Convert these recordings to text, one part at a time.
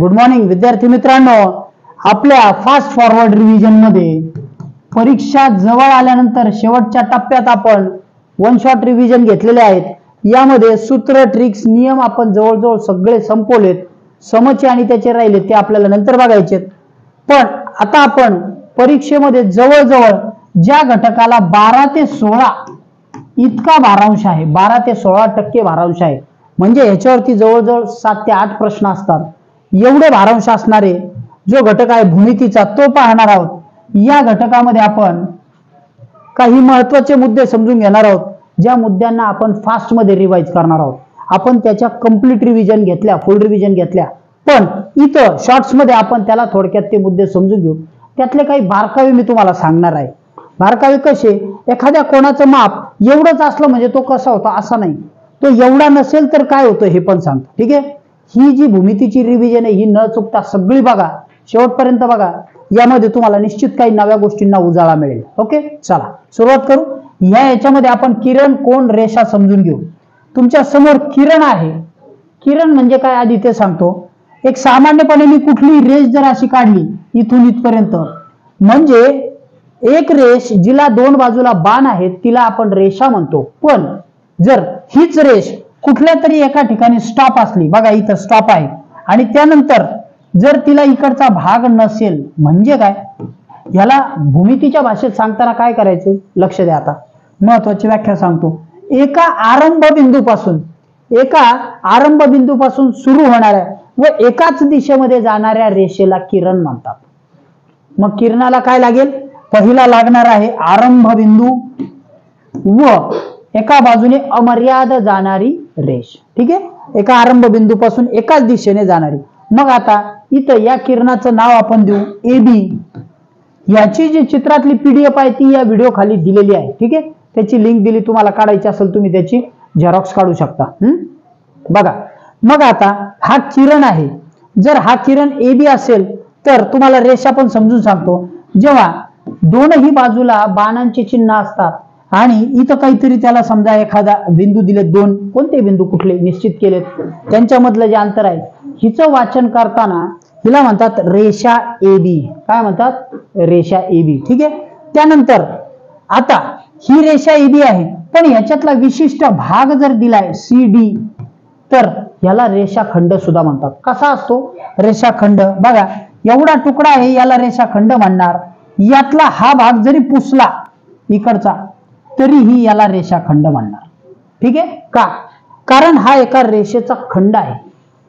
Good morning विद्यार्थी मित्रांनो, आपल्या फास्ट फॉरवर्ड रिव्हिजन मध्ये परीक्षा जवळ आल्यानंतर शेवटच्या टप्प्यात आपण वन शॉट रिव्हिजन घेतलेले आहेत। यामध्ये सूत्र, ट्रिक्स, नियम आपण जवळजवळ सगळे संपवलेत। समचे आणि त्याचे राहिले ते आपल्याला नंतर बघायचे। पण आता आपण परीक्षेमध्ये जवळजवळ ज्या घटकाला 12 ते 16 इतका भारांश आहे, 12 ते 16% भारांश आहे, म्हणजे ह्याच्यावरती जवळजवळ 7 ते 8 प्रश्न असतात। एवढे भारांश असणारे जो घटक आहे भूमितीचा तो पाहणार आहोत। या घटकामध्ये आपण काही महत्त्वाचे मुद्दे समजून घेणार आहोत, ज्या मुद्द्यांना आपण फास्ट मध्ये रिवाइज करणार आहोत। आपण त्याच्या कंप्लीट रिव्हिजन घेतल्या, फुल रिव्हिजन घेतल्या, पण इथं शॉर्ट्स मध्ये आपण त्याला थोडक्यात ते मुद्दे समजून घेऊ। त्यातले काही बारकावे मी तुम्हाला सांगणार आहे। बारकावे कसे, एखाद्या कोणाचं माप एवढंच असलं म्हणजे तो कसा होता असा नाही, तो एवढा नसेल तर काय होतं हे पण सांगतो। ठीक आहे, ही जी भूमितीची रिव्हिजन आहे ही न चुकता सगळी बघा, शेवटपर्यंत बघा। यामध्ये तुम्हाला निश्चित काही नव्या गोष्टींना उजाळा मिळेल। ओके, चला सुरुवात करू। याच्यामध्ये आपण किरण, कोन, रेषा समजून घेऊ। तुमच्या समोर किरण आहे। किरण म्हणजे काय आधी ते सांगतो। एक सामान्यपणे मी कुठली रेष जर अशी काढली इथून इथपर्यंत, म्हणजे एक रेष जिला दोन बाजूला बाण आहेत तिला आपण रेषा म्हणतो। पण जर हीच रेष कुठल्या तरी एका ठिकाणी स्टॉप असली, बघा इथं स्टॉप आहे, आणि त्यानंतर जर तिला इकडचा भाग नसेल म्हणजे काय, याला भूमितीच्या भाषेत सांगताना काय करायचे लक्ष द्या। आता महत्वाची व्याख्या सांगतो। एका आरंभ बिंदूपासून सुरू होणाऱ्या व एकाच दिशेमध्ये जाणाऱ्या रेषेला किरण म्हणतात। मग किरणाला काय लागेल, पहिला लागणार आहे आरंभ बिंदू व एका बाजूने अमर्याद जाणारी रेष। ठीक आहे, एका आरंभ बिंदूपासून एकाच दिशेने जाणारी। मग आता इथं या किरणाचं नाव आपण देऊ AB। याची जी चित्रातली PDF आहे ती या व्हिडिओ खाली दिलेली आहे। ठीक आहे, त्याची लिंक दिली, तुम्हाला काढायची असेल तुम्ही त्याची झेरॉक्स काढू शकता। बघा, मग आता हा किरण आहे। जर हा किरण AB असेल तर तुम्हाला रेषा पण समजून सांगतो। जेव्हा दोनही बाजूला बाणांचे चिन्ह असतात आणि इथं काहीतरी त्याला समजा एखादा बिंदू दिले, दोन कोणते बिंदू कुठले निश्चित केलेत, त्यांच्यामधलं जे अंतर आहे हिचं वाचन करताना हिला म्हणतात रेषा AB। काय म्हणतात, रेषा AB। ठीक आहे, त्यानंतर आता ही रेषा AB आहे, पण ह्याच्यातला विशिष्ट भाग जर दिलाय CD तर याला रेषाखंड सुद्धा म्हणतात। कसा असतो रेषाखंड, बघा एवढा तुकडा आहे याला रेषाखंड म्हणणार। यातला हा भाग जरी पुसला इकडचा तरीही याला रेषाखंड म्हणणार। ठीक आहे का, कारण हा एका रेषेचा खंड आहे,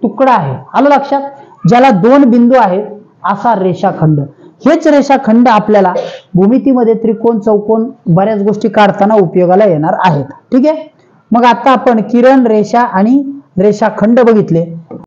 तुकडा आहे। आलं लक्षात, ज्याला दोन बिंदू आहेत असा रेषाखंड। हेच रेषाखंड आपल्याला भूमितीमध्ये त्रिकोण, चौकोन बऱ्याच गोष्टी काढताना उपयोगाला येणार आहेत। ठीक आहे, मग आता आपण किरण, रेषा आणि रेषाखंड बघितले।